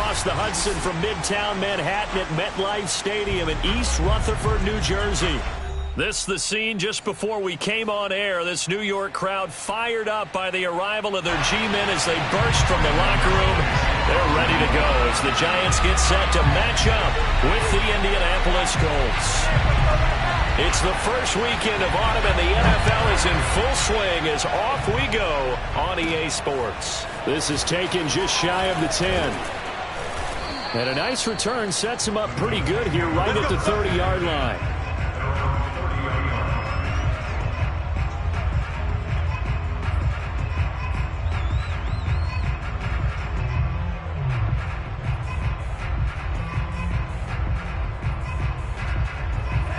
across the Hudson from Midtown Manhattan at MetLife Stadium in East Rutherford, New Jersey. This the scene just before we came on air. This New York crowd fired up by the arrival of their G-men as they burst from the locker room. They're ready to go as the Giants get set to match up with the Indianapolis Colts. It's the first weekend of autumn and the NFL is in full swing as off we go on EA Sports. This is taken just shy of the 10. And a nice return sets him up pretty good here right at the 30-yard line.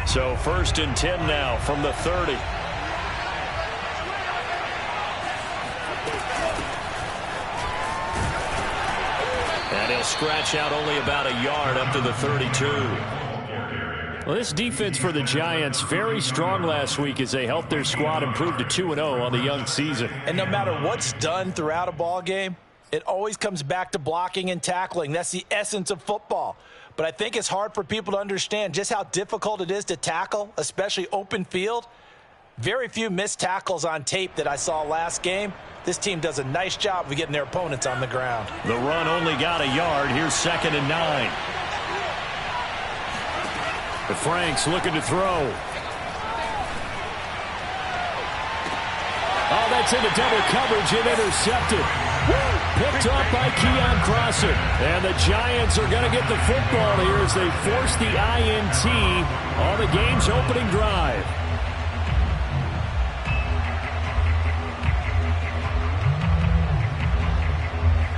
So 1st and 10 now from the 30. And he'll scratch out only about a yard up to the 32. Well, this defense for the Giants very strong last week as they helped their squad improve to 2-0 on the young season. And no matter what's done throughout a ball game, it always comes back to blocking and tackling. That's the essence of football. But I think it's hard for people to understand just how difficult it is to tackle, especially open field. Very few missed tackles on tape that I saw last game. This team does a nice job of getting their opponents on the ground. The run only got a yard. Here's 2nd and 9. The Franks looking to throw. Oh, that's into double coverage and intercepted. Picked up by Keon Crosser. And the Giants are going to get the football here as they force the INT on the game's opening drive.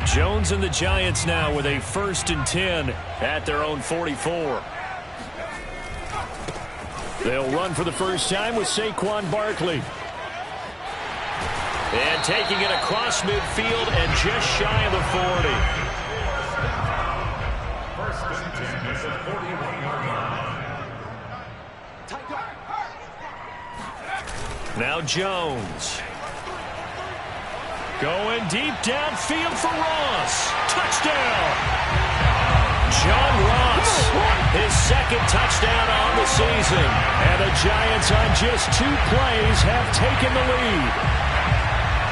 Jones and the Giants now with a 1st and 10 at their own 44. They'll run for the first time with Saquon Barkley. And taking it across midfield and just shy of the 40. 1st and 10 is a 41-yard line. Now Jones. Going deep downfield for Ross. Touchdown. John Ross, his 2nd touchdown on the season. And the Giants on just 2 plays have taken the lead.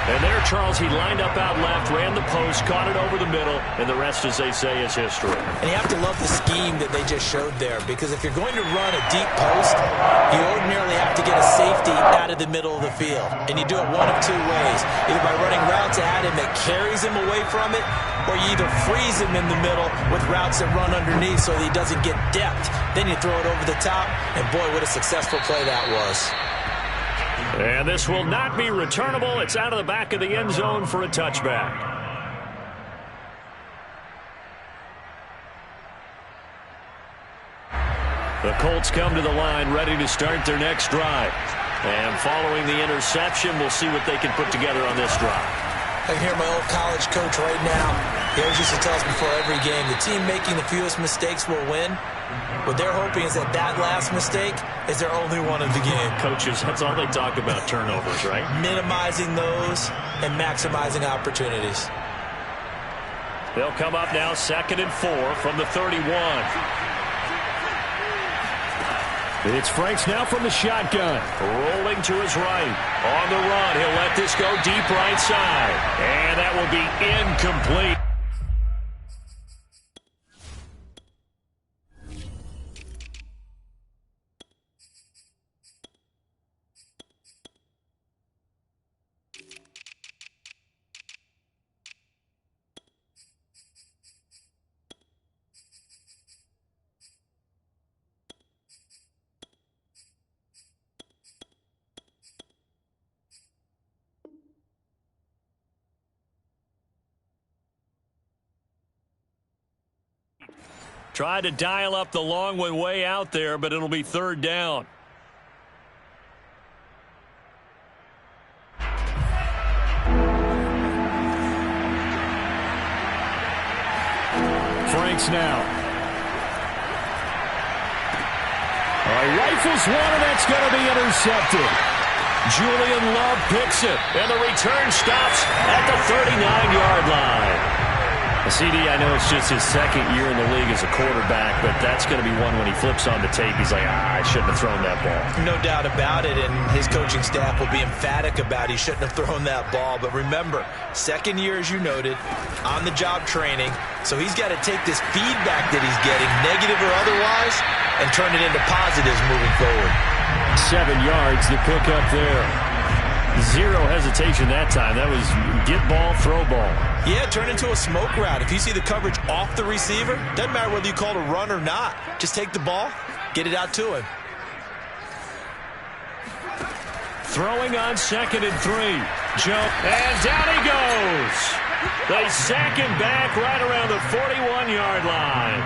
And there, Charles, he lined up out left, ran the post, caught it over the middle, and the rest, as they say, is history. And you have to love the scheme that they just showed there, because if you're going to run a deep post, you ordinarily have to get a safety out of the middle of the field. And you do it one of 2 ways, either by running routes at him that carries him away from it, or you either freeze him in the middle with routes that run underneath so that he doesn't get depth. Then you throw it over the top, and boy, what a successful play that was. And this will not be returnable. It's out of the back of the end zone for a touchback. The Colts come to the line ready to start their next drive. And following the interception, we'll see what they can put together on this drive. I can hear my old college coach right now. He always used to tell us before every game, the team making the fewest mistakes will win. What they're hoping is that last mistake is their only one of the game. Coaches, that's all they talk about, turnovers, right? Minimizing those and maximizing opportunities. They'll come up now 2nd and 4 from the 31. It's Franks now from the shotgun. Rolling to his right. On the run, he'll let this go deep right side. And that will be incomplete. Try to dial up the long one way out there, but it'll be 3rd down. Franks now. Rifles one, and that's going to be intercepted. Julian Love picks it, and the return stops at the 39-yard line. CD, I know it's just his second year in the league as a quarterback, but that's going to be one when he flips on the tape, he's like, I shouldn't have thrown that ball. No doubt about it, and his coaching staff will be emphatic about he shouldn't have thrown that ball. But remember, second year, as you noted, on-the-job training, so he's got to take this feedback that he's getting, negative or otherwise, and turn it into positives moving forward. 7 yards, the pickup there. Zero hesitation that time. That was get ball, throw ball. Yeah, turn into a smoke route. If you see the coverage off the receiver, doesn't matter whether you call it a run or not. Just take the ball, get it out to him. Throwing on 2nd and 3. Jump, and down he goes. They sack him back right around the 41-yard line.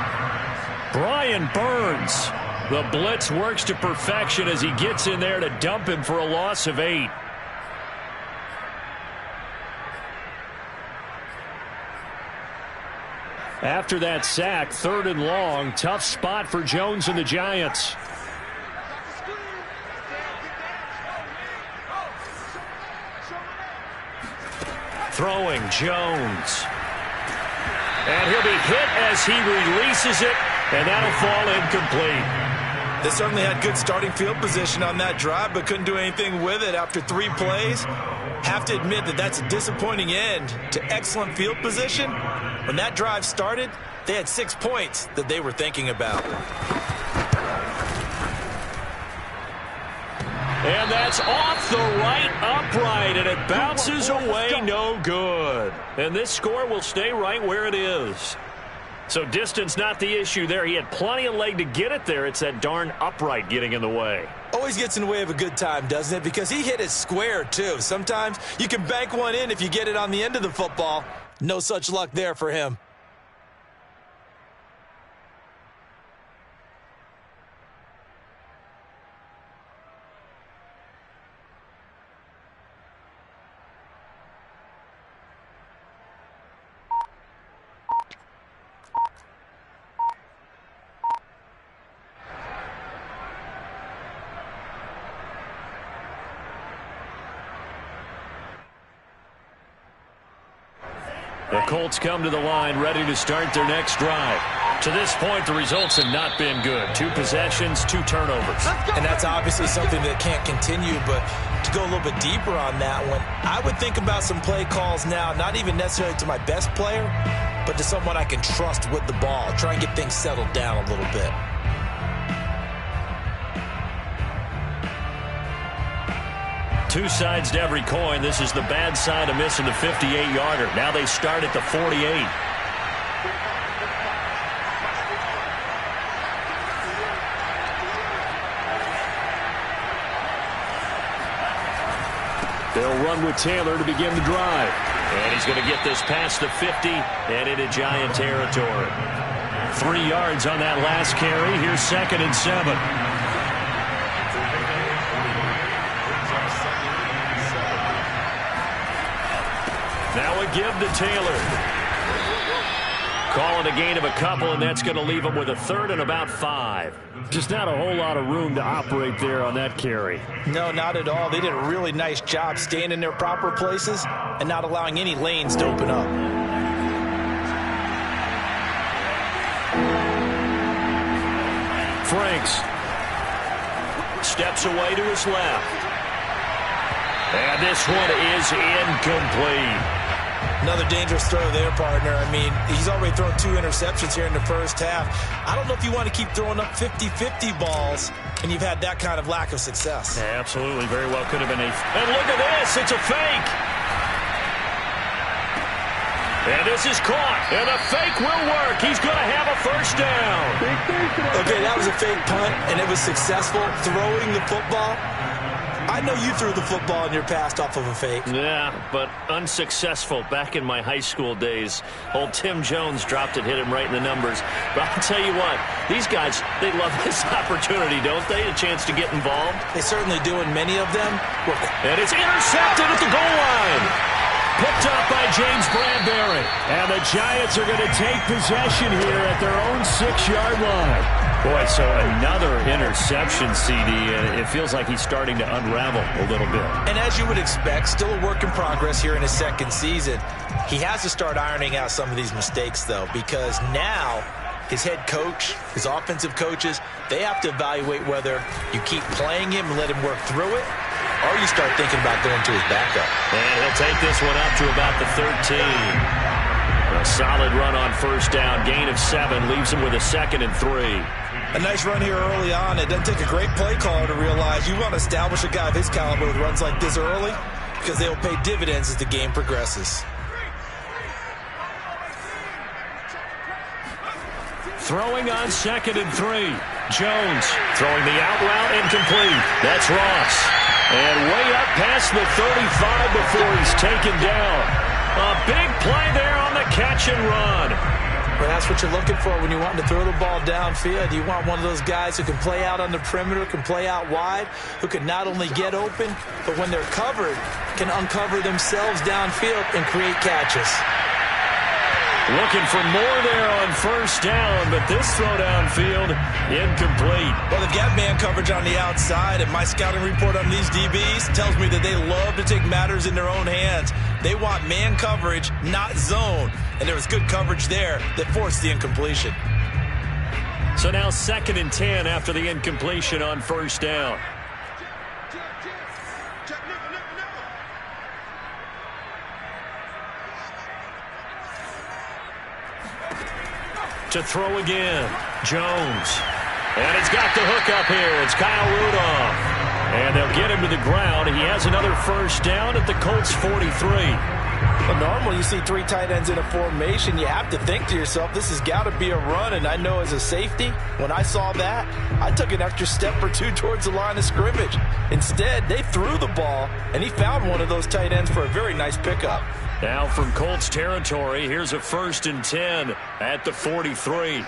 Brian Burns. The blitz works to perfection as he gets in there to dump him for a loss of 8. After that sack, 3rd and long, tough spot for Jones and the Giants. Throwing, Jones. And he'll be hit as he releases it, and that'll fall incomplete. They certainly had good starting field position on that drive, but couldn't do anything with it after 3 plays. Have to admit that that's a disappointing end to excellent field position. When that drive started, they had 6 points that they were thinking about. And that's off the right upright, and it bounces away, no good. And this score will stay right where it is. So distance not the issue there. He had plenty of leg to get it there. It's that darn upright getting in the way. Always gets in the way of a good time, doesn't it? Because he hit it square, too. Sometimes you can bank one in if you get it on the end of the football. No such luck there for him. The Colts come to the line ready to start their next drive. To this point, the results have not been good. 2 possessions, 2 turnovers. And that's obviously something that can't continue, but to go a little bit deeper on that one, I would think about some play calls now, not even necessarily to my best player, but to someone I can trust with the ball. Try and get things settled down a little bit. Two sides to every coin. This is the bad side of missing the 58-yarder. Now they start at the 48. They'll run with Taylor to begin the drive. And he's going to get this past the 50 and into Giant territory. 3 yards on that last carry. Here's 2nd and 7. Now a give to Taylor. Calling a gain of a couple, and that's going to leave him with a 3rd and about 5. Just not a whole lot of room to operate there on that carry. No, not at all. They did a really nice job staying in their proper places and not allowing any lanes to open up. Franks steps away to his left. And this one is incomplete. Another dangerous throw there, partner. I mean, he's already thrown 2 interceptions here in the first half. I don't know if you want to keep throwing up 50-50 balls, and you've had that kind of lack of success. Yeah, absolutely. Very well could have been a... And look at this. It's a fake. And this is caught. And the fake will work. He's going to have a first down. Okay, that was a fake punt, and it was successful throwing the football. I know you threw the football in your past off of a fake. Yeah, but unsuccessful back in my high school days. Old Tim Jones dropped it, hit him right in the numbers. But I'll tell you what, these guys, they love this opportunity, don't they? A chance to get involved. They certainly do, and many of them. And it's intercepted at the goal line. Picked up by James Bradbury. And the Giants are going to take possession here at their own 6-yard line. Boy, so another interception, CD, and it feels like he's starting to unravel a little bit. And as you would expect, still a work in progress here in his second season. He has to start ironing out some of these mistakes, though, because now his head coach, his offensive coaches, they have to evaluate whether you keep playing him and let him work through it, or you start thinking about going to his backup. And he'll take this one up to about the 13. A solid run on first down. Gain of 7 leaves him with a 2nd and 3. A nice run here early on. It doesn't take a great play caller to realize you want to establish a guy of his caliber with runs like this early because they'll pay dividends as the game progresses. Throwing on 2nd and 3. Jones throwing the out route incomplete. That's Ross. And way up past the 35 before he's taken down. A big play there on the catch and run. Well, that's what you're looking for when you want to throw the ball downfield. You want one of those guys who can play out on the perimeter, can play out wide, who can not only get open, but when they're covered, can uncover themselves downfield and create catches. Looking for more there on first down, but this throw downfield incomplete. Well, they've got man coverage on the outside, and my scouting report on these DBs tells me that they love to take matters in their own hands. They want man coverage, not zone. And there was good coverage there that forced the incompletion. So now 2nd and 10 after the incompletion on first down. To throw again, Jones. And he's got the hook up here. It's Kyle Rudolph. And they'll get him to the ground. He has another first down at the Colts 43. But normally you see 3 tight ends in a formation, you have to think to yourself, this has got to be a run. And I know as a safety, when I saw that, I took an extra step or 2 towards the line of scrimmage. Instead, they threw the ball, and he found one of those tight ends for a very nice pickup. Now from Colts territory, here's a 1st and 10 at the 43.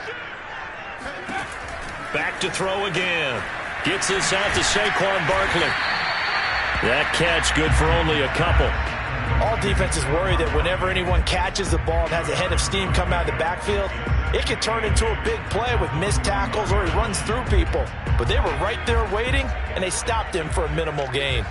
Back to throw again. Gets this out to Saquon Barkley. That catch good for only a couple. All defenses worry that whenever anyone catches the ball and has a head of steam come out of the backfield, it could turn into a big play with missed tackles or he runs through people. But they were right there waiting, and they stopped him for a minimal gain.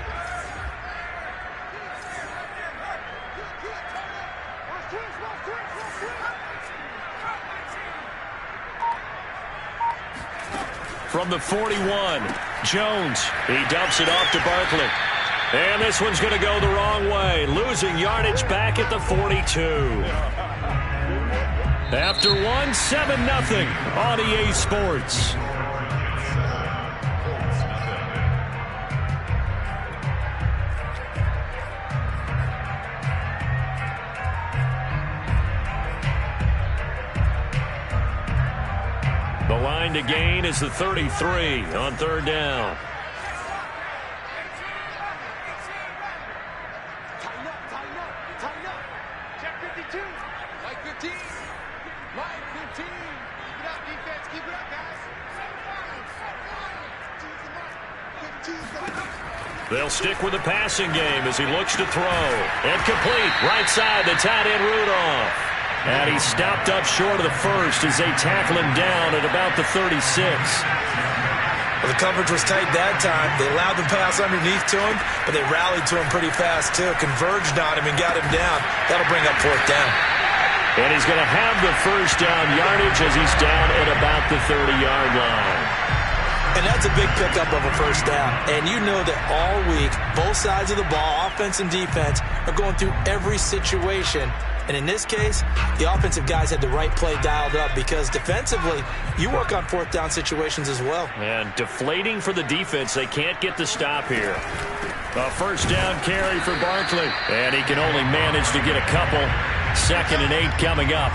From the 41, Jones. He dumps it off to Barkley. And this one's going to go the wrong way. Losing yardage back at the 42. After 1, 7-0 on EA Sports. The line to gain is the 33 on 3rd down. They'll stick with the passing game as he looks to throw. And complete. Right side, the tight end Rudolph. And he's stopped up short of the first as they tackle him down at about the 36. Well, the coverage was tight that time. They allowed the pass underneath to him, but they rallied to him pretty fast, too. Converged on him and got him down. That'll bring up 4th down. And he's going to have the first down yardage as he's down at about the 30-yard line. And that's a big pickup of a first down. And you know that all week, both sides of the ball, offense and defense, are going through every situation. And in this case, the offensive guys had the right play dialed up because defensively, you work on 4th down situations as well. And deflating for the defense. They can't get the stop here. A first down carry for Barkley. And he can only manage to get a couple. 2nd and 8 coming up.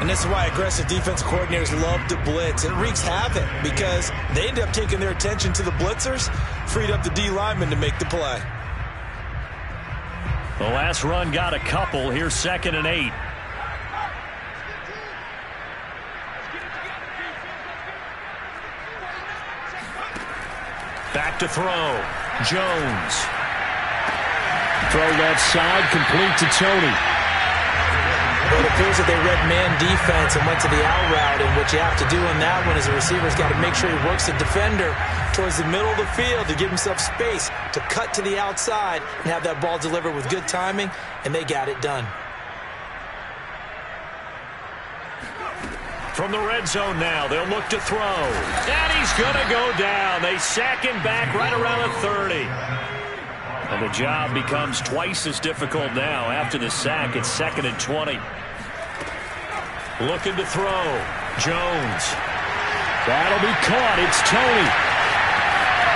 And this is why aggressive defensive coordinators love to blitz. It wreaks havoc because they end up taking their attention to the blitzers, freed up the D lineman to make the play. The last run got a couple. Here's 2nd and 8. Back to throw. Jones. Throw left side, complete to Tony. Well, it appears that they read man defense and went to the out route, and what you have to do in that one is the receiver's got to make sure he works the defender towards the middle of the field to give himself space to cut to the outside and have that ball delivered with good timing, and they got it done. From the red zone now, they'll look to throw. And he's going to go down. They sack him back right around the 30. And the job becomes twice as difficult now. After the sack, it's 2nd and 20. Looking to throw. Jones. That'll be caught. It's Tony.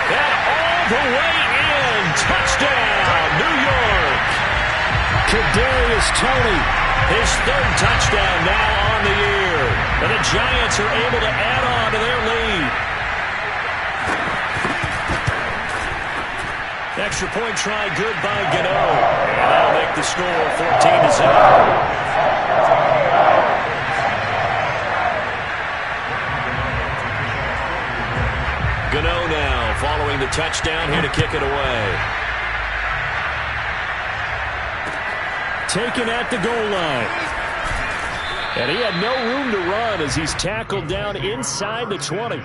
And all the way in. Touchdown, New York. Kadarius Toney. His 3rd touchdown now on the year. And the Giants are able to add on to their lead. Extra point try good by Gano. And that'll make the score 14-0. Gano now following the touchdown here to kick it away. Taken at the goal line. And he had no room to run as he's tackled down inside the 20.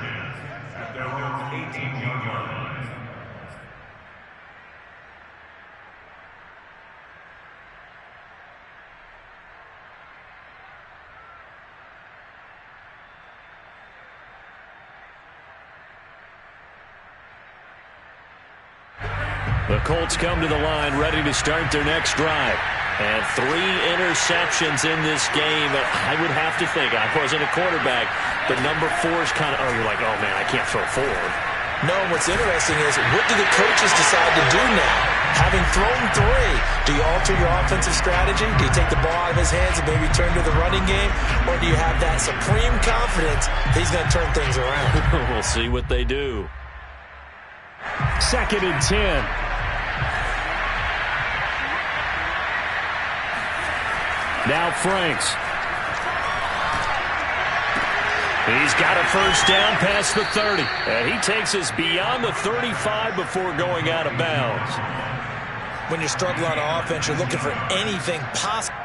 The Colts come to the line ready to start their next drive. And 3 interceptions in this game. I would have to think, I wasn't a quarterback, but number 4 is kind of, you're like, oh, man, I can't throw 4. No, what's interesting is, what do the coaches decide to do now? Having thrown 3, do you alter your offensive strategy? Do you take the ball out of his hands and maybe turn to the running game? Or do you have that supreme confidence that he's going to turn things around? We'll see what they do. 2nd and 10. Now Franks. He's got a first down past the 30. And he takes us beyond the 35 before going out of bounds. When you're struggling on offense, you're looking for anything possible.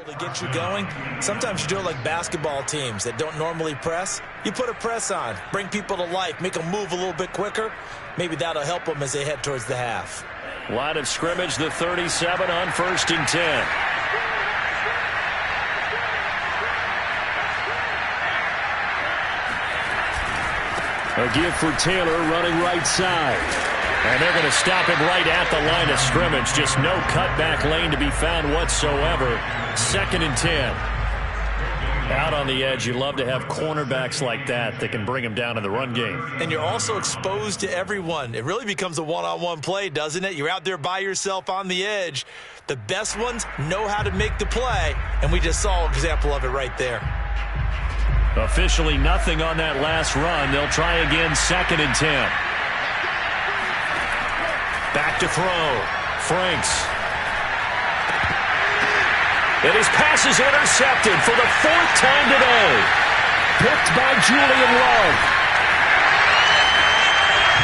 To get you going. Sometimes you do it like basketball teams that don't normally press. You put a press on, bring people to life, make them move a little bit quicker. Maybe that'll help them as they head towards the half. Line of scrimmage, the 37 on 1st and 10. A give for Taylor running right side. And they're going to stop him right at the line of scrimmage. Just no cutback lane to be found whatsoever. 2nd and 10. Out on the edge, you love to have cornerbacks like that can bring him down in the run game. And you're also exposed to everyone. It really becomes a one-on-one play, doesn't it? You're out there by yourself on the edge. The best ones know how to make the play, and we just saw an example of it right there. Officially nothing on that last run. They'll try again, 2nd and 10. Back to throw. Franks. And his pass is intercepted for the 4th time today. Picked by Julian Love.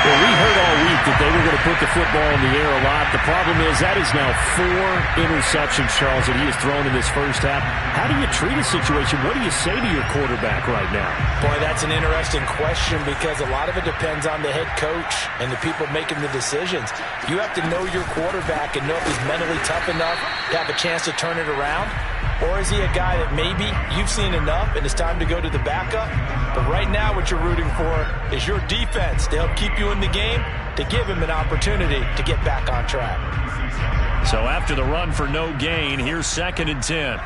Well, we heard all week that they were going to put the football in the air a lot. The problem is that is now 4 interceptions, Charles, that he has thrown in this first half. How do you treat a situation? What do you say to your quarterback right now? Boy, that's an interesting question because a lot of it depends on the head coach and the people making the decisions. You have to know your quarterback and know if he's mentally tough enough to have a chance to turn it around. Or is he a guy that maybe you've seen enough and it's time to go to the backup? But right now what you're rooting for is your defense to help keep you in the game, to give him an opportunity to get back on track. So after the run for no gain, here's 2nd and 10.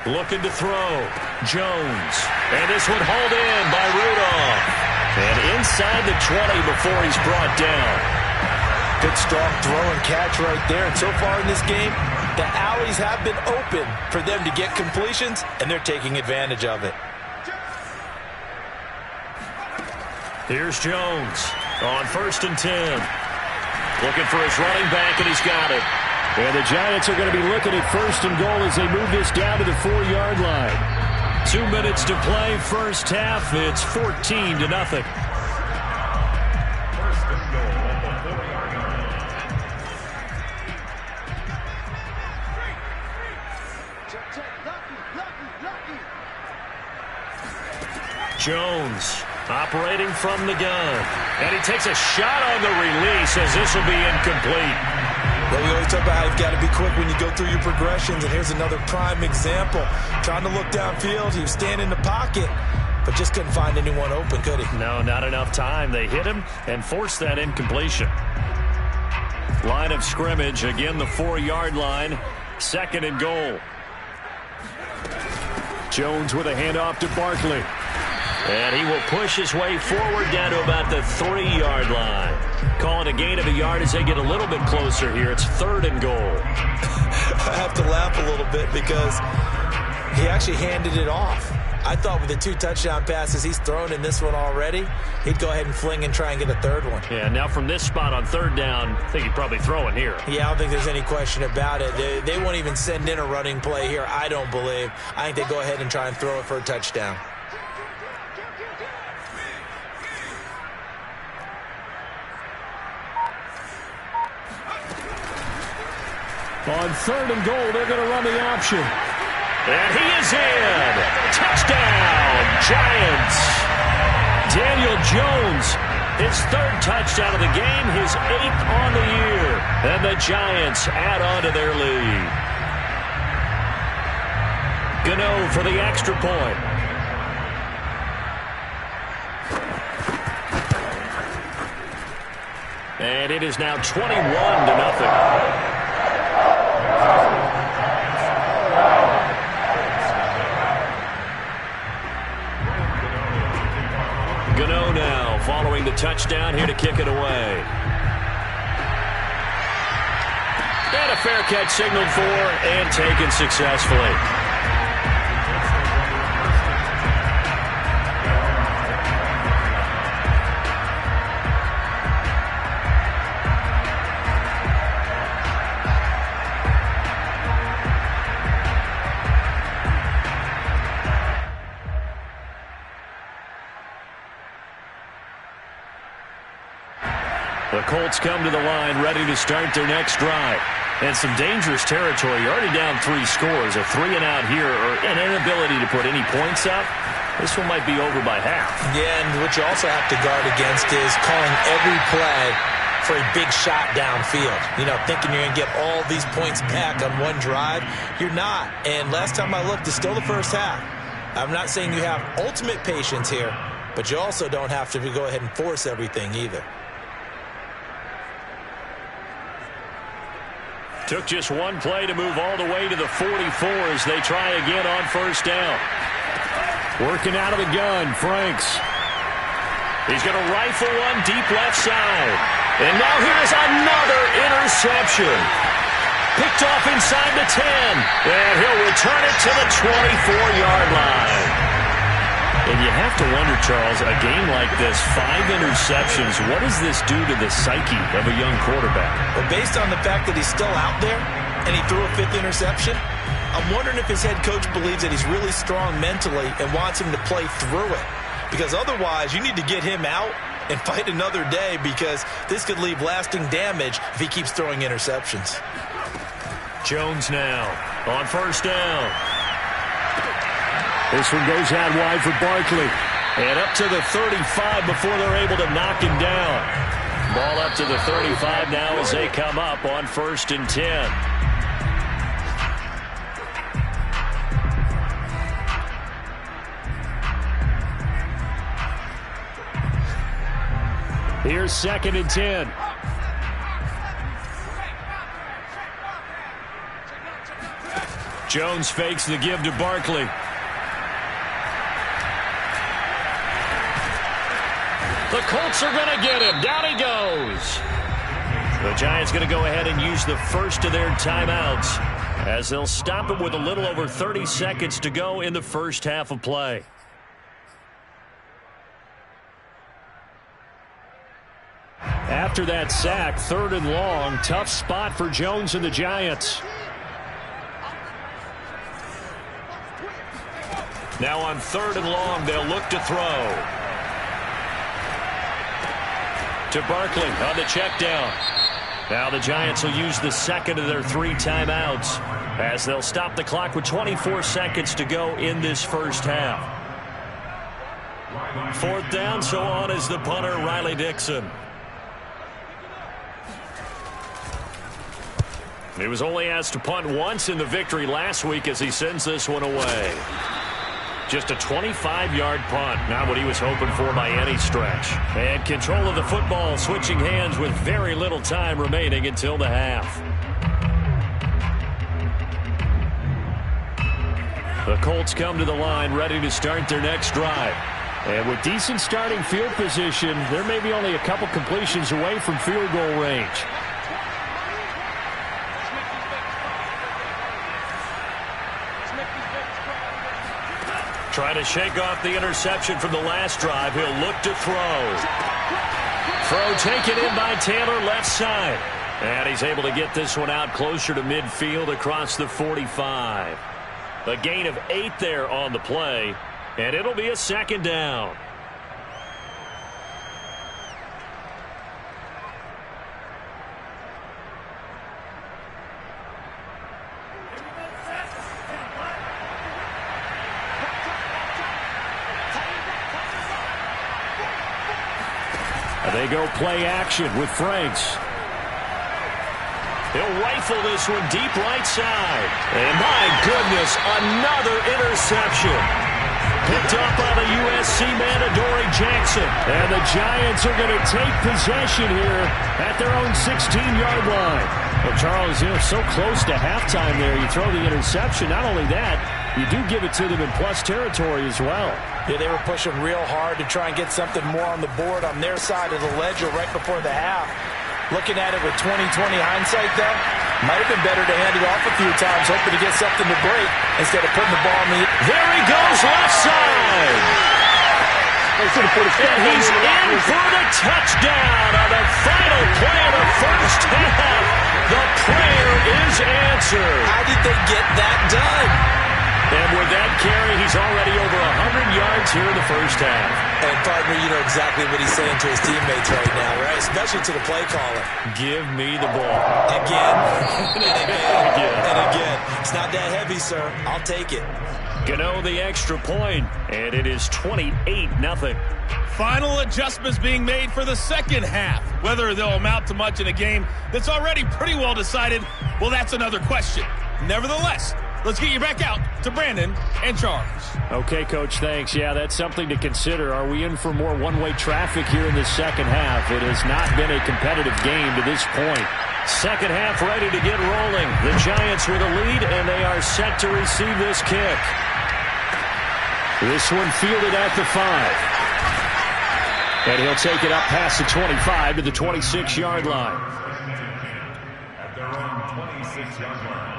Looking to throw. Jones. And this one hauled in by Rudolph. And inside the 20 before he's brought down. Good strong throw and catch right there. And so far in this game, the alleys have been open for them to get completions, and they're taking advantage of it. Here's Jones on 1st and 10. Looking for his running back, and he's got it. And the Giants are going to be looking at 1st and goal as they move this down to the 4-yard line. 2 minutes to play, first half. It's 14-0. Jones operating from the gun. And he takes a shot on the release as this will be incomplete. Well, we always talk about how you've got to be quick when you go through your progressions, and here's another prime example. Trying to look downfield, he was standing in the pocket, but just couldn't find anyone open, could he? No, not enough time. They hit him and forced that incompletion. Line of scrimmage, again the 4-yard line, 2nd and goal. Jones with a handoff to Barkley. And he will push his way forward down to about the 3-yard line. Calling a gain of a yard as they get a little bit closer here. It's 3rd and goal. I have to laugh a little bit because he actually handed it off. I thought with the 2 touchdown passes he's thrown in this one already, he'd go ahead and fling and try and get a 3rd one. Yeah, now from this spot on 3rd down, I think he'd probably throw it here. Yeah, I don't think there's any question about it. They won't even send in a running play here, I don't believe. I think they go ahead and try and throw it for a touchdown. On 3rd and goal, they're going to run the option. And he is in. Touchdown, Giants. Daniel Jones, his 3rd touchdown of the game, his 8th on the year. And the Giants add on to their lead. Gano for the extra point. And it is now 21-0. Gano now following the touchdown here to kick it away. And a fair catch signaled for and taken successfully. The Colts come to the line ready to start their next drive. And some dangerous territory. You're already down 3 scores. A 3-and-out here or an inability to put any points up. This one might be over by half. Yeah, and what you also have to guard against is calling every play for a big shot downfield. You know, thinking you're going to get all these points back on one drive. You're not. And last time I looked, it's still the first half. I'm not saying you have ultimate patience here, but you also don't have to go ahead and force everything either. Took just one play to move all the way to the 44 as they try again on 1st down. Working out of the gun, Franks. He's going to rifle one deep left side. And now here's another interception. Picked off inside the 10. And he'll return it to the 24-yard line. And you have to wonder, Charles, a game like this, 5 interceptions, what does this do to the psyche of a young quarterback? Well, based on the fact that he's still out there and he threw a 5th interception, I'm wondering if his head coach believes that he's really strong mentally and wants him to play through it. Because otherwise, you need to get him out and fight another day because this could leave lasting damage if he keeps throwing interceptions. Jones now on 1st down. This one goes out wide for Barkley. And up to the 35 before they're able to knock him down. Ball up to the 35 now as they come up on 1st and 10. Here's 2nd and 10. Jones fakes the give to Barkley. The Colts are going to get him. Down he goes. The Giants going to go ahead and use the first of their timeouts as they'll stop it with a little over 30 seconds to go in the first half of play. After that sack, 3rd and long. Tough spot for Jones and the Giants. Now on 3rd and long, they'll look to throw. To Barkley on the check down. Now the Giants will use the second of their 3 timeouts as they'll stop the clock with 24 seconds to go in this first half. 4th down, so on is the punter, Riley Dixon. He was only asked to punt once in the victory last week as he sends this one away. Just a 25-yard punt, not what he was hoping for by any stretch. And control of the football switching hands with very little time remaining until the half. The Colts come to the line ready to start their next drive. And with decent starting field position, they're maybe only a couple completions away from field goal range. Trying to shake off the interception from the last drive. He'll look to throw. Throw taken in by Taylor, left side. And he's able to get this one out closer to midfield across the 45. A gain of 8 there on the play, and it'll be a 2nd down. They go play action with Franks. He'll rifle this one deep right side. And my goodness, another interception. Picked up by the USC man, Adoree Jackson. And the Giants are going to take possession here at their own 16-yard line. Well, Charles, you're so close to halftime there. You throw the interception. Not only that, you do give it to them in plus territory as well. Yeah, they were pushing real hard to try and get something more on the board on their side of the ledger right before the half. Looking at it with 20/20 hindsight, though, might have been better to hand it off a few times, hoping to get something to break instead of putting the ball in the... There he goes, left side! And he's in for the touchdown on the final play of the first half. The prayer is answered. How did they get that done? And with that carry, he's already over 100 yards here in the first half. And, partner, you know exactly what he's saying to his teammates right now, right? Especially to the play caller. Give me the ball. Again, and again, and again. It's not that heavy, sir. I'll take it. Gano the extra point, and it is 28-0. Final adjustments being made for the second half. Whether they'll amount to much in a game that's already pretty well decided, well, that's another question. Nevertheless, let's get you back out to Brandon and Charles. Okay, Coach, thanks. Yeah, that's something to consider. Are we in for more one-way traffic here in the second half? It has not been a competitive game to this point. Second half ready to get rolling. The Giants with a lead, and they are set to receive this kick. This one fielded at the 5. And he'll take it up past the 25 to the 26-yard line. At their own 26-yard line.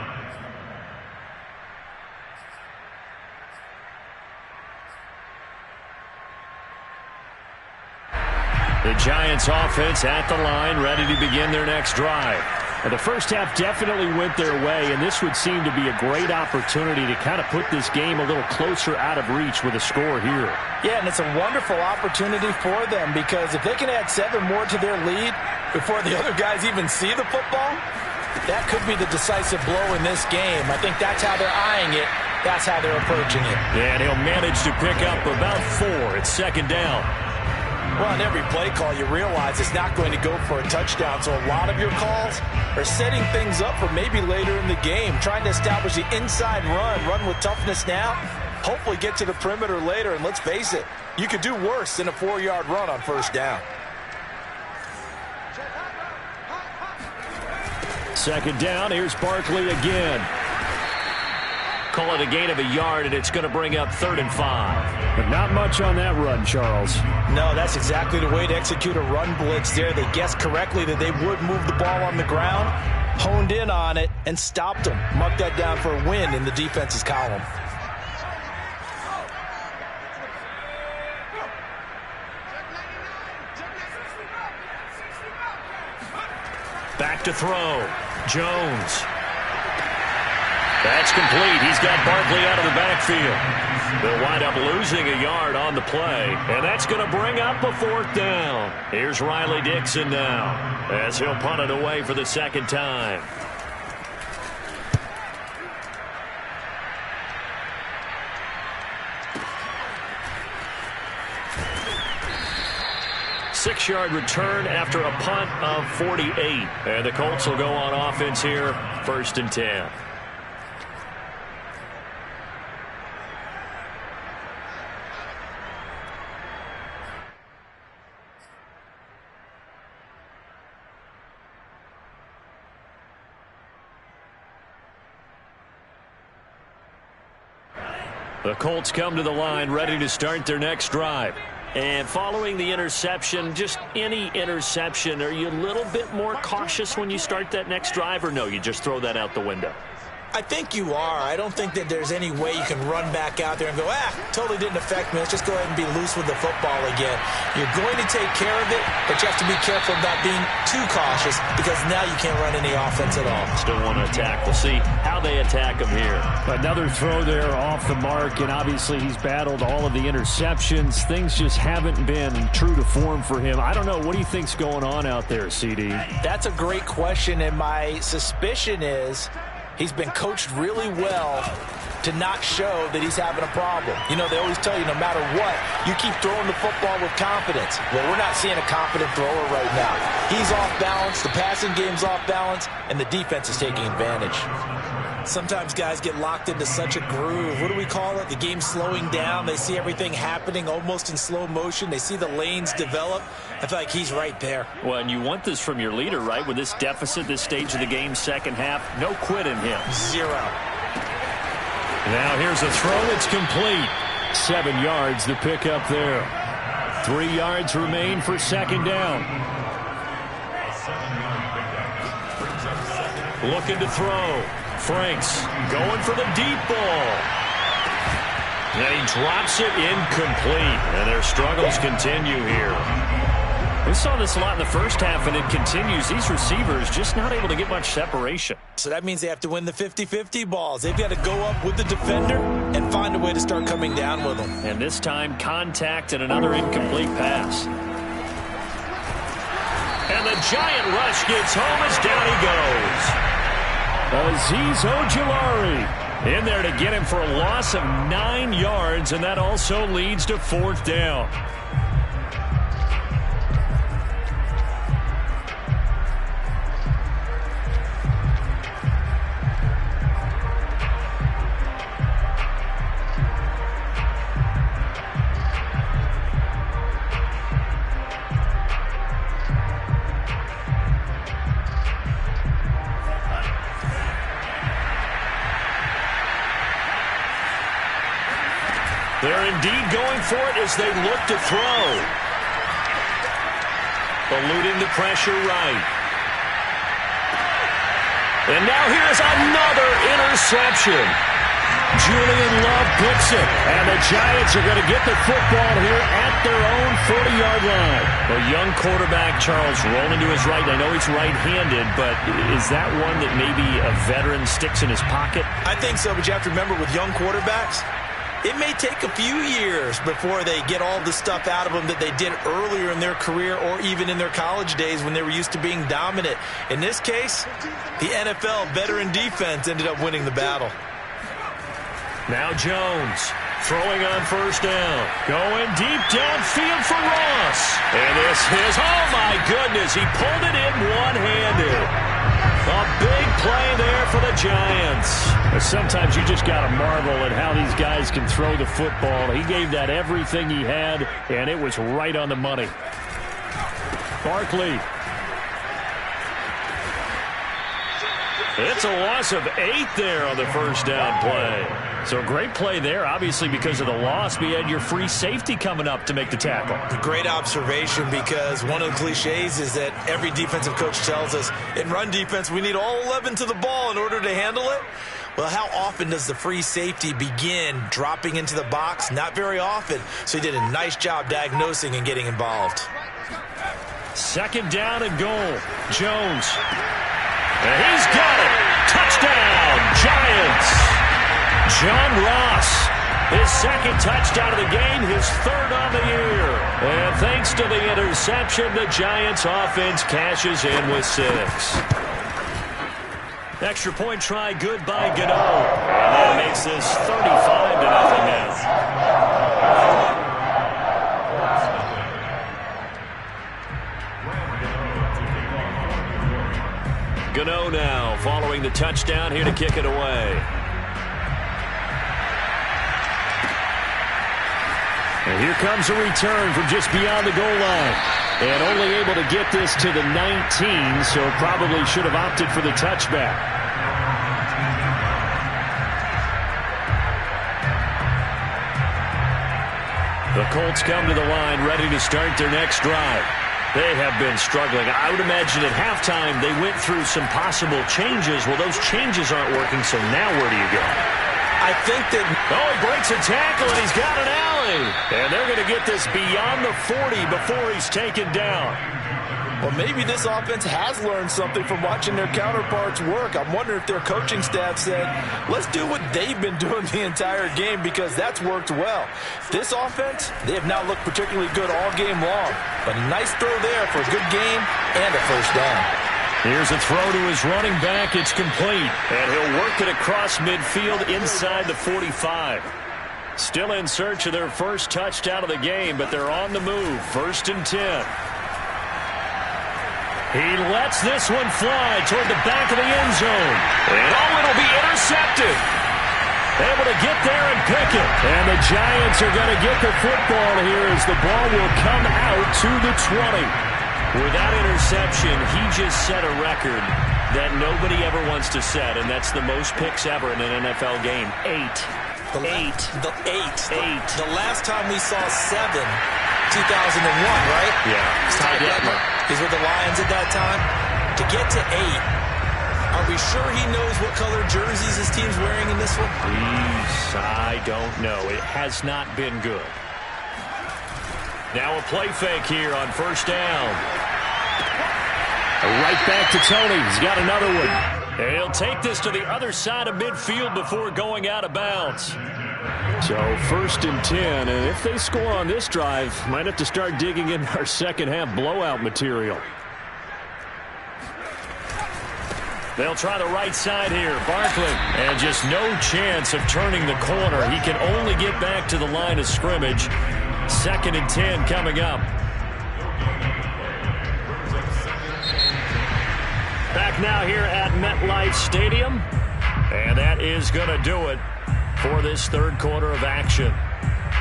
The Giants offense at the line, ready to begin their next drive. And the first half definitely went their way, and this would seem to be a great opportunity to kind of put this game a little closer out of reach with a score here. Yeah, and it's a wonderful opportunity for them because if they can add 7 more to their lead before the other guys even see the football, that could be the decisive blow in this game. I think that's how they're eyeing it. That's how they're approaching it. And he'll manage to pick up about 4. It's second down. Well, on every play call, you realize it's not going to go for a touchdown. So a lot of your calls are setting things up for maybe later in the game, trying to establish the inside run with toughness now, hopefully get to the perimeter later. And let's face it, you could do worse than a 4-yard run on first down. Second down, here's Barkley again. Call it a gain of a yard, and it's going to bring up 3rd and 5. But not much on that run, Charles. No, that's exactly the way to execute a run blitz there. They guessed correctly that they would move the ball on the ground, honed in on it, and stopped them. Marked that down for a win in the defense's column. Back to throw. Jones. That's complete. He's got Barkley out of the backfield. They'll wind up losing a yard on the play, and that's going to bring up a 4th down. Here's Riley Dixon now as he'll punt it away for the 2nd time. Six-yard return after a punt of 48. And the Colts will go on offense here, 1st and 10. The Colts come to the line ready to start their next drive. And following the interception, just any interception, are you a little bit more cautious when you start that next drive, or no, you just throw that out the window? I think you are. I don't think that there's any way you can run back out there and go, totally didn't affect me. Let's just go ahead and be loose with the football again. You're going to take care of it, but you have to be careful about being too cautious because now you can't run any offense at all. Still want to attack. We'll see how they attack him here. Another throw there off the mark, and obviously he's battled all of the interceptions. Things just haven't been true to form for him. I don't know. What do you think's going on out there, CD? That's a great question, and my suspicion is he's been coached really well to not show that he's having a problem. You know, they always tell you no matter what, you keep throwing the football with confidence. Well, we're not seeing a confident thrower right now. He's off balance, the passing game's off balance, and the defense is taking advantage. Sometimes guys get locked into such a groove. What do we call it? The game's slowing down. They see everything happening almost in slow motion. They see the lanes develop. I feel like he's right there. Well, and you want this from your leader, right? With this deficit, this stage of the game, 2nd half, no quit in him. 0. Now here's a throw that's complete. 7 yards the pick up there. 3 yards remain for 2nd down. Looking to throw. Franks going for the deep ball. And he drops it incomplete. And their struggles continue here. We saw this a lot in the 1st half, and it continues. These receivers just not able to get much separation. So that means they have to win the 50-50 balls. They've got to go up with the defender and find a way to start coming down with them. And this time, contact and another incomplete pass. And the giant rush gets home as down he goes. Azeez Ojulari in there to get him for a loss of 9 yards, and that also leads to 4th down. They're indeed going for it as they look to throw. Eluding the pressure right. And now here's another interception. Julian Love picks it. And the Giants are going to get the football here at their own 40-yard line. A young quarterback, Charles, rolling to his right. I know he's right-handed, but is that one that maybe a veteran sticks in his pocket? I think so, but you have to remember with young quarterbacks, it may take a few years before they get all the stuff out of them that they did earlier in their career or even in their college days when they were used to being dominant. In this case, the NFL veteran defense ended up winning the battle. Now Jones throwing on 1st down. Going deep downfield for Ross. And this is, oh my goodness, he pulled it in one-handed. A big play there for the Giants. Sometimes you just got to marvel at how these guys can throw the football. He gave that everything he had, and it was right on the money. Barkley. It's a loss of 8 there on the 1st down play. So great play there, obviously because of the loss. But you had your free safety coming up to make the tackle. Great observation, because one of the cliches is that every defensive coach tells us in run defense we need all 11 to the ball in order to handle it. Well, how often does the free safety begin dropping into the box? Not very often. So he did a nice job diagnosing and getting involved. Second down and goal. Jones. And he's got it. Touchdown, Giants. John Ross, his second touchdown of the game, his third on the year. And thanks to the interception, the Giants offense cashes in with 6. Extra point try good by Gano. And that makes this 35-0 now. Gano now following the touchdown here to kick it away. And here comes a return from just beyond the goal line. And only able to get this to the 19, so probably should have opted for the touchback. The Colts come to the line ready to start their next drive. They have been struggling. I would imagine at halftime they went through some possible changes. Well, those changes aren't working, so now where do you go? I think that... Oh, he breaks a tackle, and he's got an alley. And they're going to get this beyond the 40 before he's taken down. Well, maybe this offense has learned something from watching their counterparts work. I'm wondering if their coaching staff said, let's do what they've been doing the entire game because that's worked well. This offense, they have not looked particularly good all game long. But a nice throw there for a good game and a first down. Here's a throw to his running back. It's complete. And he'll work it across midfield inside the 45. Still in search of their first touchdown of the game, but they're on the move. 1st and 10. He lets this one fly toward the back of the end zone. And it'll be intercepted. Able to get there and pick it. And the Giants are going to get the football here as the ball will come out to the 20. With that interception, he just set a record that nobody ever wants to set, and that's the most picks ever in an NFL game. 8. The last time we saw 7, 2001, right? Yeah. Ty Detmer. He's with the Lions at that time. To get to 8, are we sure he knows what color jerseys his team's wearing in this one? I don't know. It has not been good. Now a play fake here on 1st down. Right back to Tony. He's got another one. And he'll take this to the other side of midfield before going out of bounds. So 1st and 10, and if they score on this drive, might have to start digging in our second half blowout material. They'll try the right side here. Barkley. And just no chance of turning the corner. He can only get back to the line of scrimmage. 2nd and 10 coming up. Back now here at MetLife Stadium. And that is going to do it for this third quarter of action.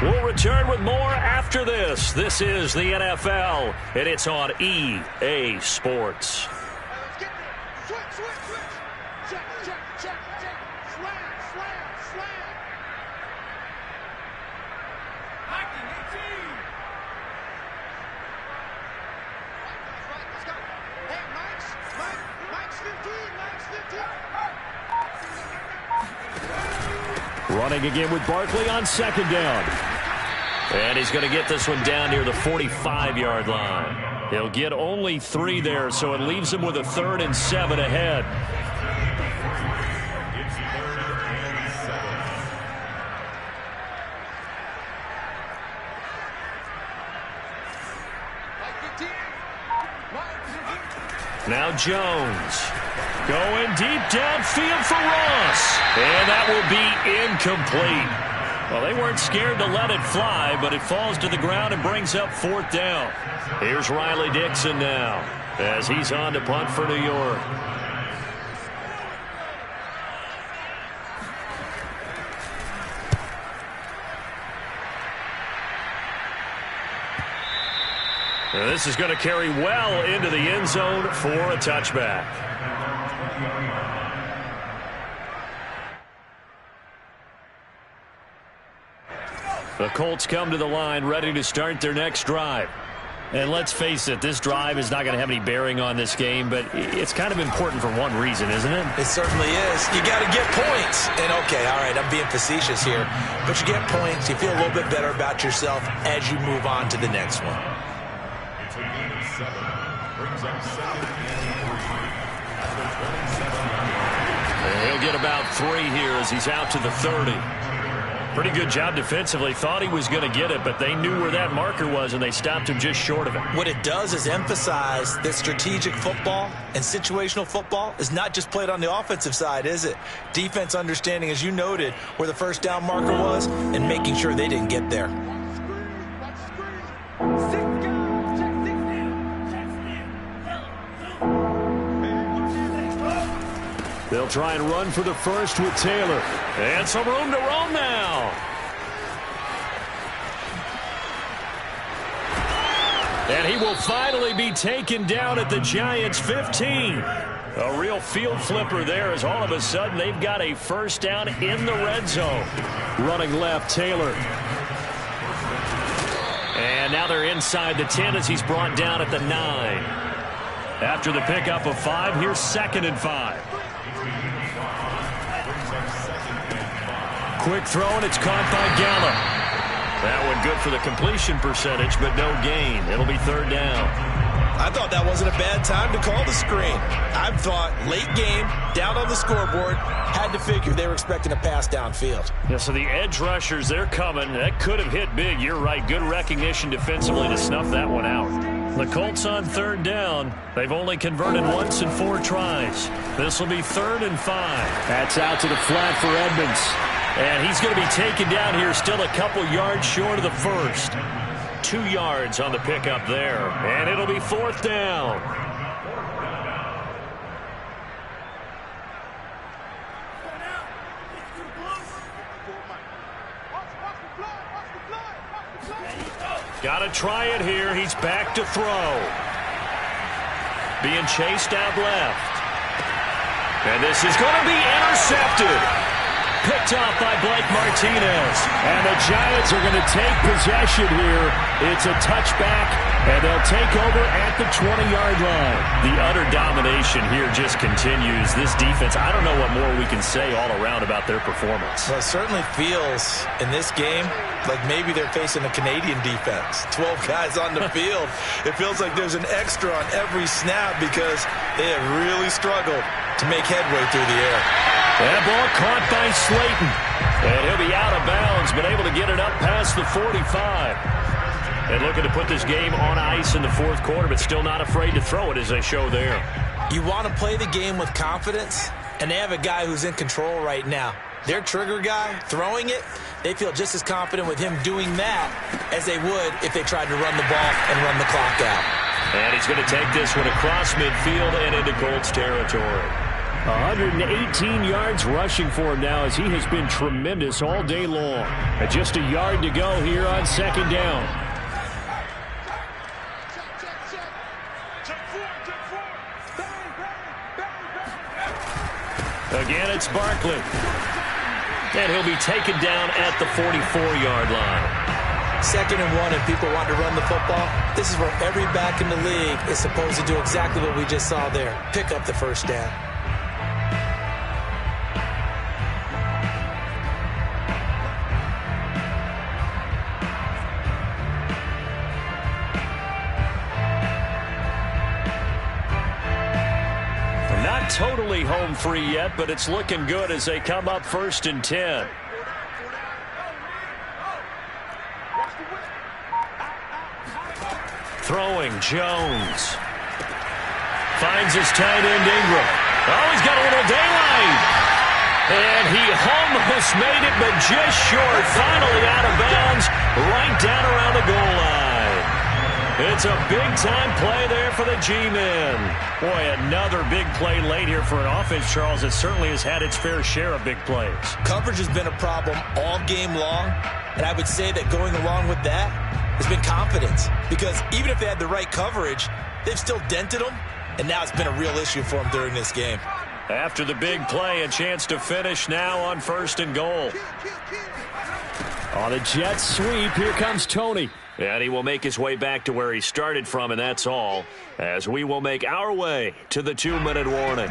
We'll return with more after this. This is the NFL, and it's on EA Sports. Running again with Barkley on 2nd down. And he's going to get this one down near the 45-yard line. He'll get only 3 there, so it leaves him with a 3rd and 7 ahead. Now Jones. Going deep downfield for Ross. And that will be incomplete. Well, they weren't scared to let it fly, but it falls to the ground and brings up 4th down. Here's Riley Dixon now as he's on to punt for New York. And this is going to carry well into the end zone for a touchback. The Colts come to the line ready to start their next drive. And let's face it, this drive is not going to have any bearing on this game, but it's kind of important for one reason, isn't it? It certainly is. You got to get points. And okay, all right, I'm being facetious here, but you get points, you feel a little bit better about yourself as you move on to the next one. It's a game of 7. Brings up 2nd and 3 at the 27-yard line. He'll get about 3 here as he's out to the 30. Pretty good job defensively. Thought he was going to get it, but they knew where that marker was, and they stopped him just short of it. What it does is emphasize that strategic football and situational football is not just played on the offensive side, is it? Defense understanding, as you noted, where the first down marker was and making sure they didn't get there. They'll try and run for the first with Taylor. And some room to roam now. And he will finally be taken down at the Giants' 15. A real field flipper there as all of a sudden they've got a first down in the red zone. Running left, Taylor. And now they're inside the 10 as he's brought down at the 9. After the pickup of 5, here's 2nd and 5. Quick throw, and it's caught by Gallup. That one good for the completion percentage, but no gain. It'll be 3rd down. I thought that wasn't a bad time to call the screen. I thought late game, down on the scoreboard, had to figure they were expecting a pass downfield. Yeah, so the edge rushers, they're coming. That could have hit big. You're right. Good recognition defensively to snuff that one out. The Colts on 3rd down. They've only converted once in 4 tries. This will be 3rd and 5. That's out to the flat for Edmonds. And he's going to be taken down here, still a couple yards short of the first. 2 yards on the pickup there. And it'll be 4th down. Got to try it here. He's back to throw. Being chased out left. And this is going to be intercepted. Picked off by Blake Martinez. And the Giants are going to take possession here. It's a touchback, and they'll take over at the 20-yard line. The utter domination here just continues. This defense, I don't know what more we can say all around about their performance. Well, it certainly feels in this game like maybe they're facing a Canadian defense. 12 guys on the field. It feels like there's an extra on every snap because they have really struggled to make headway through the air. That ball caught by Slayton. And he'll be out of bounds, but able to get it up past the 45. And looking to put this game on ice in the 4th quarter, but still not afraid to throw it as they show there. You want to play the game with confidence, and they have a guy who's in control right now. Their trigger guy, throwing it, they feel just as confident with him doing that as they would if they tried to run the ball and run the clock out. And he's going to take this one across midfield and into Colts territory. 118 yards rushing for him now as he has been tremendous all day long. Just a yard to go here on 2nd down. Again, it's Barkley. And he'll be taken down at the 44-yard line. 2nd and 1, and people want to run the football. This is where every back in the league is supposed to do exactly what we just saw there. Pick up the first down. Not totally home free yet, but it's looking good as they come up 1st and 10. Throwing, Jones. Finds his tight end, Ingram. Oh, he's got a little daylight. And he almost made it, but just short. Finally out of bounds, right down around the goal line. It's a big-time play there for the G-men. Boy, another big play late here for an offense, Charles, that certainly has had its fair share of big plays. Coverage has been a problem all game long, and I would say that going along with that has been confidence. Because even if they had the right coverage, they've still dented them, and now it's been a real issue for them during this game. After the big play, a chance to finish now on 1st and goal. On a jet sweep, here comes Tony. And he will make his way back to where he started from, and that's all, as we will make our way to the 2-minute warning.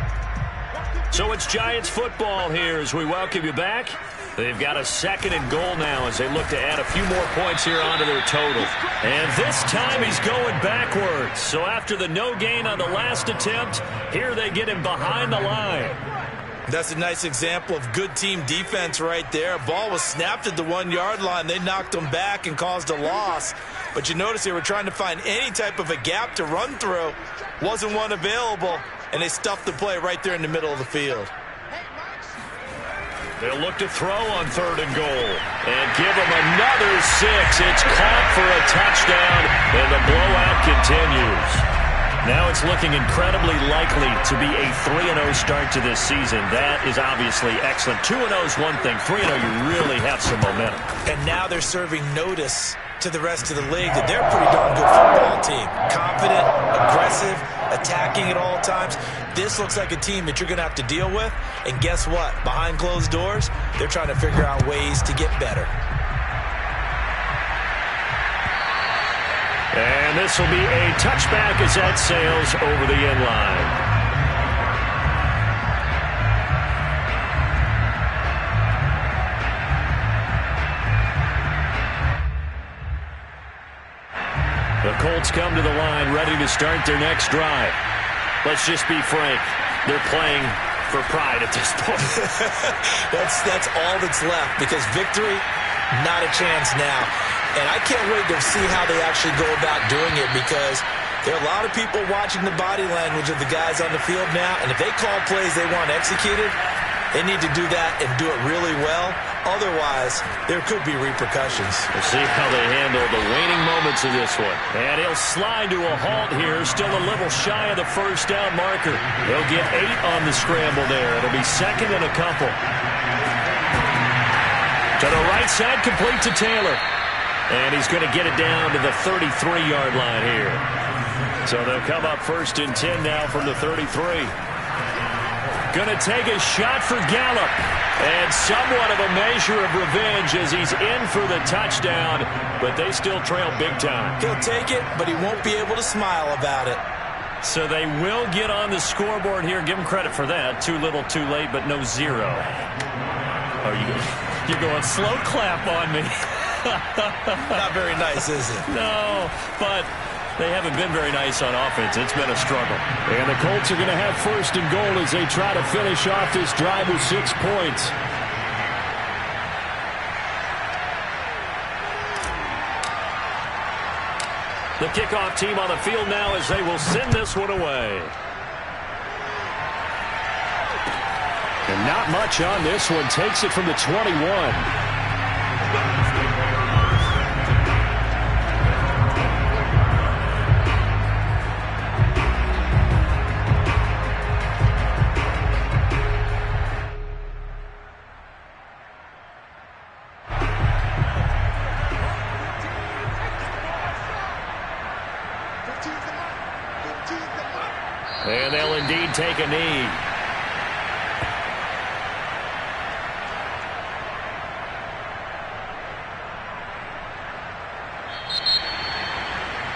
So it's Giants football here as we welcome you back. They've got a 2nd and goal now as they look to add a few more points here onto their total. And this time he's going backwards. So after the no gain on the last attempt, here they get him behind the line. That's a nice example of good team defense right there. Ball was snapped at the 1-yard line. They knocked him back and caused a loss. But you notice they were trying to find any type of a gap to run through. Wasn't one available, and they stuffed the play right there in the middle of the field. They'll look to throw on 3rd and goal and give him another 6. It's caught for a touchdown, and the blowout continues. Now it's looking incredibly likely to be a 3-0 start to this season. That is obviously excellent. 2-0 is one thing. 3-0, you really have some momentum. And now they're serving notice to the rest of the league that they're a pretty darn good football team. Confident, aggressive, attacking at all times. This looks like a team that you're going to have to deal with. And guess what? Behind closed doors, they're trying to figure out ways to get better. And this will be a touchback as that sails over the end line. The Colts come to the line ready to start their next drive. Let's just be frank. They're playing for pride at this point. That's all that's left, because victory, not a chance now. And I can't wait to see how they actually go about doing it, because there are a lot of people watching the body language of the guys on the field now, and if they call plays they want executed, they need to do that and do it really well. Otherwise, there could be repercussions. We'll see how they handle the waning moments of this one. And he'll slide to a halt here, still a little shy of the first down marker. He'll get 8 on the scramble there. It'll be 2nd and a couple. To the right side, complete to Taylor. And he's going to get it down to the 33-yard line here. So they'll come up 1st and 10 now from the 33. Going to take a shot for Gallup. And somewhat of a measure of revenge as he's in for the touchdown. But they still trail big time. He'll take it, but he won't be able to smile about it. So they will get on the scoreboard here. Give him credit for that. Too little, too late, but no 0. Oh, you're going slow clap on me. Not very nice, is it? No, but they haven't been very nice on offense. It's been a struggle. And the Colts are going to have 1st and goal as they try to finish off this drive with 6 points. The kickoff team on the field now as they will send this one away. And not much on this one. Takes it from the 21. And they'll indeed take a knee.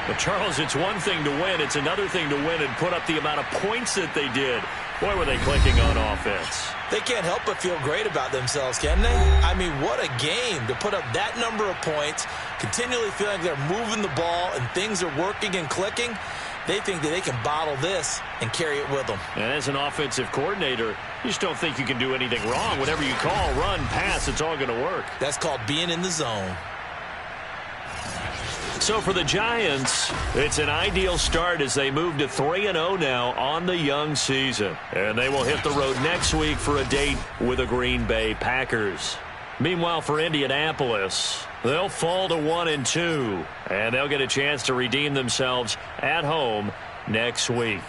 But, Charles, it's one thing to win. It's another thing to win and put up the amount of points that they did. Boy, were they clicking on offense. They can't help but feel great about themselves, can they? I mean, what a game to put up that number of points, continually feeling like they're moving the ball and things are working and clicking. They think that they can bottle this and carry it with them. And as an offensive coordinator, you just don't think you can do anything wrong. Whatever you call, run, pass, it's all going to work. That's called being in the zone. So for the Giants, it's an ideal start as they move to 3-0 now on the young season. And they will hit the road next week for a date with the Green Bay Packers. Meanwhile, for Indianapolis, they'll fall to 1-2, and they'll get a chance to redeem themselves at home next week.